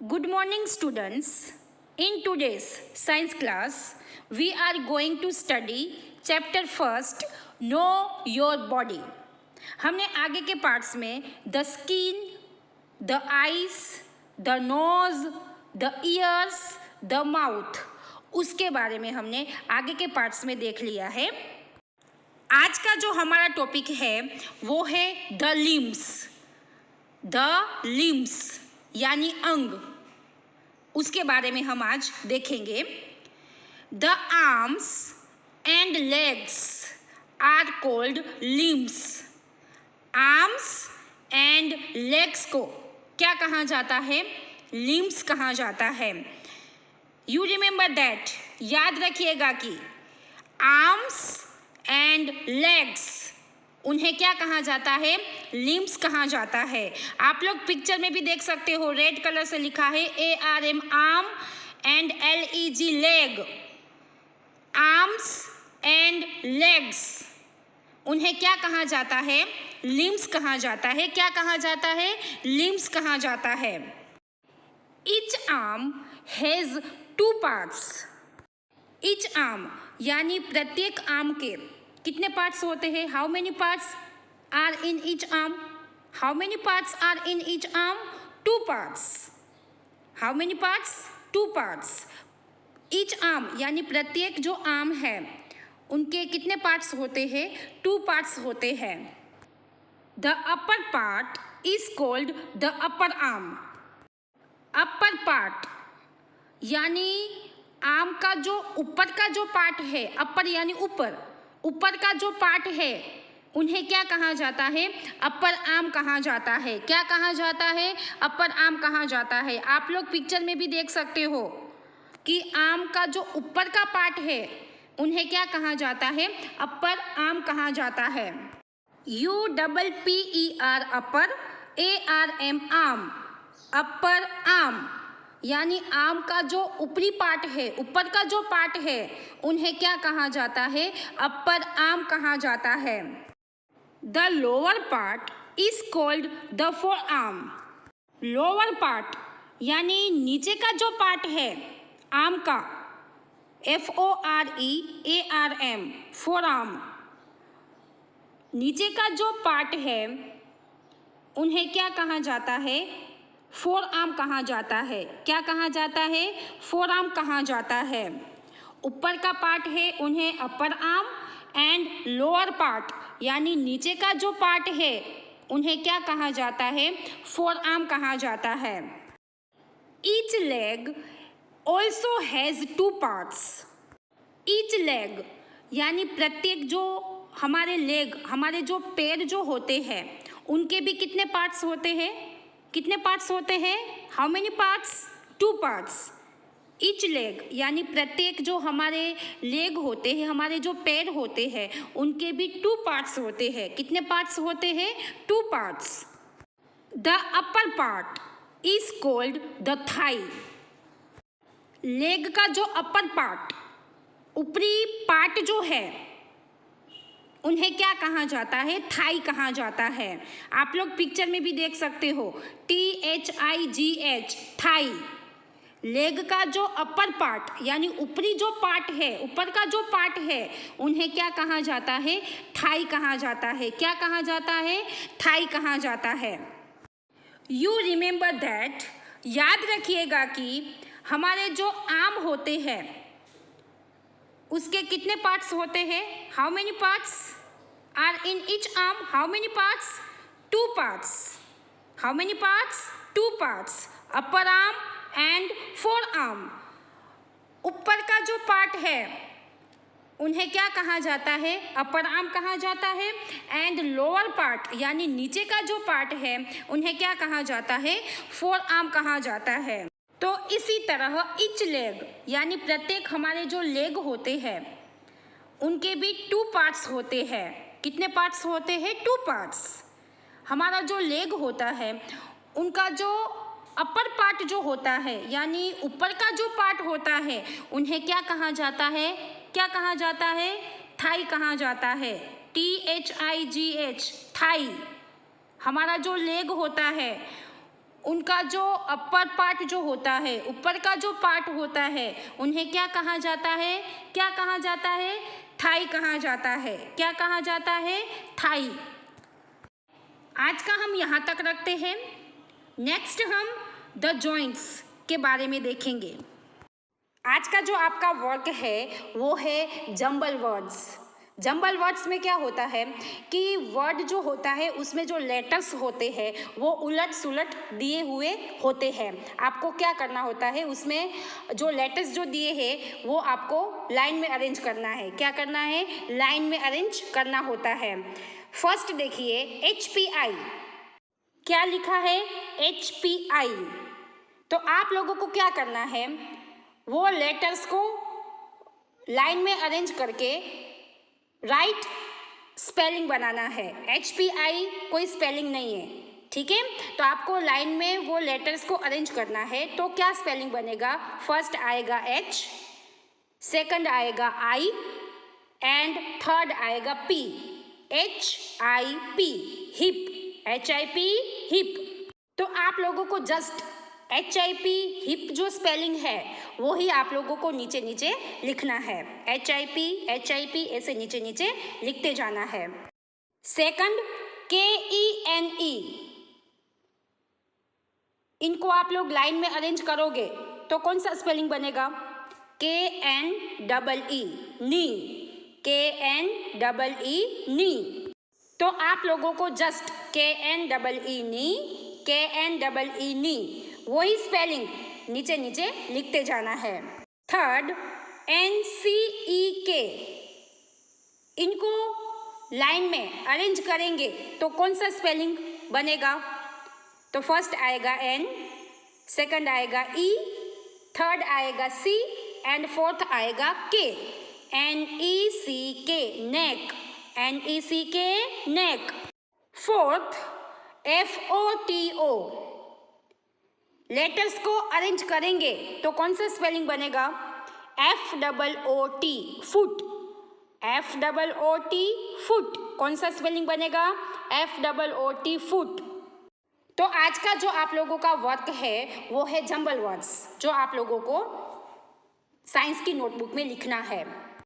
Good morning, students. In today's science class, we are going to study chapter first, Know Your Body. हमने आगे के parts में the skin, the eyes, the nose, the ears, the mouth उसके बारे में हमने आगे के पार्ट्स में देख लिया है। आज का जो हमारा टॉपिक है वो है the limbs यानी अंग, उसके बारे में हम आज देखेंगे। The arms and legs are called limbs. Arms and legs को क्या कहा जाता है? लिम्स कहा जाता है। यू रिमेंबर दैट, याद रखिएगा कि आर्म्स एंड लेग्स उन्हें क्या कहा जाता है? लिम्स कहा जाता है। आप लोग पिक्चर में भी देख सकते हो, रेड कलर से लिखा है ARM arm and LEG leg. Arms and legs उन्हें क्या कहा जाता है? लिम्स कहा जाता है। क्या कहा जाता है? लिम्स कहा जाता है। Each arm has 2 parts. Each arm यानी प्रत्येक आर्म के कितने पार्ट्स होते हैं? How many parts are in each arm? How many parts are in each arm? 2 parts. How many parts? 2 parts. Each arm यानी प्रत्येक जो आर्म है उनके कितने पार्ट्स होते हैं? 2 पार्ट्स होते हैं। The upper part is called the upper arm. Upper part यानी आर्म का जो ऊपर का जो पार्ट है, अपर यानी ऊपर, ऊपर का जो पार्ट है उन्हें क्या कहा जाता है? अपर आर्म कहा जाता है। क्या कहा जाता है? अपर आर्म कहा जाता है। आप लोग पिक्चर में भी देख सकते हो कि आर्म का जो ऊपर का पार्ट है उन्हें क्या कहा जाता है? अपर आर्म कहा जाता है। UPPER अपर, ARM आर्म। अपर आर्म यानी आर्म का जो ऊपरी पार्ट है, ऊपर का जो पार्ट है उन्हें क्या कहा जाता है? अपर आर्म कहा जाता है। The lower part is called the four arm. Lower part यानी नीचे का जो पार्ट है आर्म का, FOREARM, फोर आर्म। नीचे का जो पार्ट है उन्हें क्या कहा जाता है? फोर आर्म कहा जाता है। क्या कहा जाता है? फोर आर्म कहा जाता है। ऊपर का पार्ट है उन्हें अपर आर्म एंड लोअर पार्ट यानी नीचे का जो पार्ट है उन्हें क्या कहा जाता है? फोर आर्म कहा जाता है। Each leg also has 2 parts. Each leg यानी प्रत्येक जो हमारे लेग, हमारे जो पैर जो होते हैं उनके भी कितने पार्ट्स होते हैं? कितने पार्ट्स होते हैं? How many parts? 2 parts. Each leg यानी प्रत्येक जो हमारे लेग होते हैं, हमारे जो पैर होते हैं उनके भी 2 पार्ट्स होते हैं। कितने पार्ट्स होते हैं? 2 parts. The upper part is called the thigh. Leg का जो अपर पार्ट, ऊपरी पार्ट जो है उन्हें क्या कहा जाता है? थाई कहा जाता है। आप लोग पिक्चर में भी देख सकते हो, THIGH, थाई। लेग का जो अपर पार्ट यानी ऊपरी जो पार्ट है, ऊपर का जो पार्ट है उन्हें क्या कहा जाता है? थाई कहा जाता है। क्या कहा जाता है? थाई कहा जाता है। यू रिमेंबर दैट, याद रखिएगा कि हमारे जो आर्म होते हैं उसके कितने पार्ट्स होते हैं? How many parts are in each arm? How many parts? 2 parts. How many parts? 2 parts. Upper arm and forearm. ऊपर का जो पार्ट है उन्हें क्या कहा जाता है? अपर आर्म कहा जाता है। एंड लोअर पार्ट यानी नीचे का जो पार्ट है उन्हें क्या कहा जाता है? फोर आर्म कहा जाता है। तो इसी तरह ईच लेग यानी प्रत्येक हमारे जो लेग होते हैं उनके भी 2 पार्ट्स होते हैं। कितने पार्ट्स होते हैं? 2 पार्ट्स। हमारा जो लेग होता है उनका जो अपर पार्ट जो होता है यानी ऊपर का जो पार्ट होता है उन्हें क्या कहा जाता है? क्या कहा जाता है? थाई कहा जाता है। THIGH, thigh. हमारा जो लेग होता है उनका जो अपर पार्ट जो होता है, ऊपर का जो पार्ट होता है, उन्हें क्या कहा जाता है? क्या कहा जाता है? थाई कहा जाता है। क्या कहा जाता है? थाई। आज का हम यहाँ तक रखते हैं। नेक्स्ट हम द जॉइंट्स के बारे में देखेंगे। आज का जो आपका वर्क है वो है जंबल वर्ड्स। जंबल वर्ड्स में क्या होता है कि वर्ड जो होता है उसमें जो लेटर्स होते हैं वो उलट सुलट दिए हुए होते हैं। आपको क्या करना होता है, उसमें जो लेटर्स जो दिए हैं वो आपको लाइन में अरेंज करना है। क्या करना है? लाइन में अरेंज करना होता है। फर्स्ट देखिए HPI, क्या लिखा है? HPI। तो आप लोगों को क्या करना है, वो लेटर्स को लाइन में अरेंज करके राइट स्पेलिंग बनाना है। HPI कोई स्पेलिंग नहीं है, ठीक है। तो आपको लाइन में वो लेटर्स को अरेंज करना है। तो क्या स्पेलिंग बनेगा? फर्स्ट आएगा H, सेकंड आएगा I एंड थर्ड आएगा P। HIP, hip. HIP, hip. तो आप लोगों को जस्ट HIP, हिप जो स्पेलिंग है वो ही आप लोगों को नीचे नीचे लिखना है। HIP ऐसे नीचे नीचे लिखते जाना है। सेकंड KENE, इनको आप लोग लाइन में अरेंज करोगे तो कौन सा स्पेलिंग बनेगा? KNEE, नी। KNEE, नी। तो आप लोगों को जस्ट KNEE, नी, KNEE, नी, वही स्पेलिंग नीचे नीचे लिखते जाना है। थर्ड NCEK, इनको लाइन में अरेंज करेंगे तो कौन सा स्पेलिंग बनेगा? तो फर्स्ट आएगा N, सेकंड आएगा E, थर्ड आएगा C एंड फोर्थ आएगा K। NECK, नेक। NECK, नेक। फोर्थ FOTO, लेटर्स को अरेंज करेंगे तो कौन सा स्पेलिंग बनेगा? FOOT, foot. FOOT, foot. कौन सा स्पेलिंग बनेगा? FOOT, foot. तो आज का जो आप लोगों का वर्क है वो है जंबल वर्ड्स, जो आप लोगों को साइंस की नोटबुक में लिखना है।